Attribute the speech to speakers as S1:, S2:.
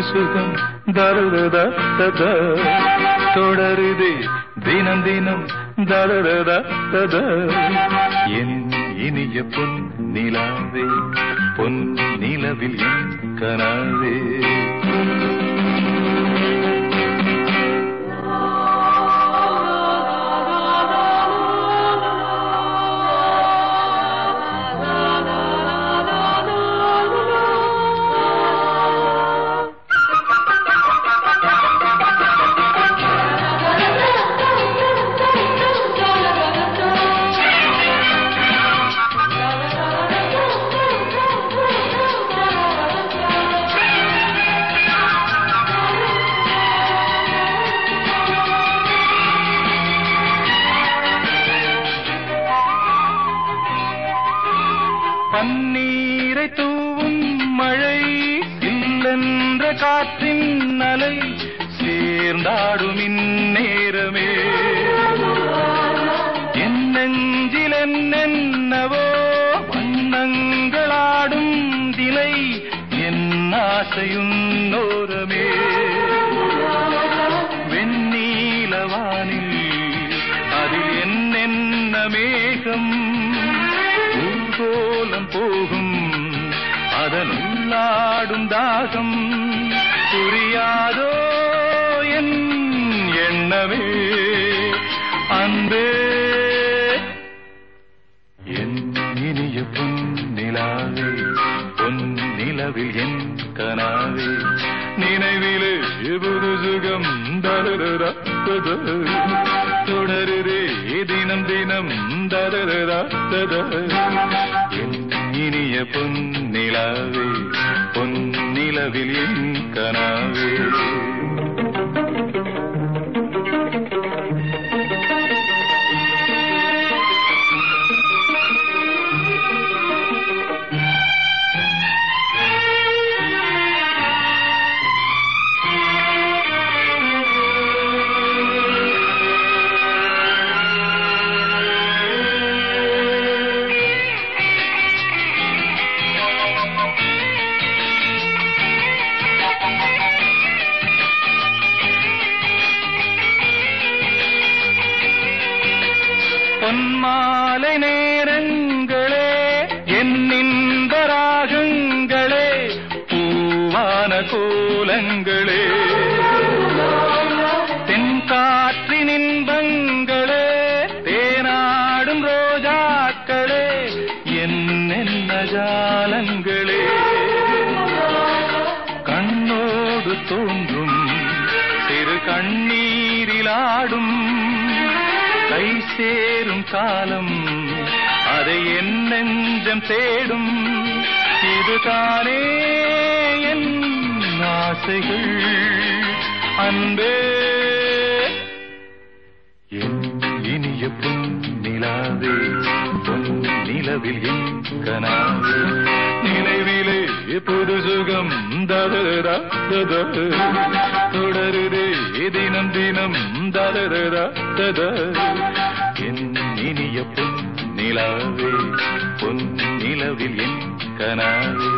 S1: சுகம் தருதா ததா தொடருதே தினம் தினம் தருதா ததா என் இனிய பொன் நிலாவே பொன் நிலவில் என் கனாவே பன்னீரை தூவும் மழை இல்லென்ற காற்றின் அலை சேர்ந்தாடும் இந்நேரமே என் நெஞ்சில் என்னென்னவோ வண்ணங்களாடும் திலை என் ஆசையும் நோரமே வெண்ணீலவானில் அதில் என்னென்ன மேகம் கோலம் போகும் அதனுள்ளாடும் தாகம் புரியாதோ என் எண்ணமே அன்பே என் இனிய பொன் நிலாவே பொன் நிலவில் என் கனாவே நினைவிலே புது சுகம் தருதா தொடருதே தினம் தினம் தருதா என் இனிய பொன் நிலாவே பொன் நிலவில் என் கனாவே பொன்மாலை நேரங்களே என் இன்ப ராகங்களே பூவான கோலங்களே தென்காற்றின் இன்பங்களே தேனாடும் ரோஜாக்களே என்னென்ன ஜாலங்களே கண்ணோடு தோன்றும் சிறு கண்ணீரிலாடும் கை சேரும் காலம் அதை என் நெஞ்சம் தேடும் இதுதானே என் ஆசைகள் அன்பே என் இனிய பொன் நிலாவே பொன் நிலவில் என் கனாவே நினைவிலே புது சுகம் தருதா தொடருதே தினம் தினம் தருதா என் இனிய பொன் நிலாவே பொன் நிலவில் என் கனாவே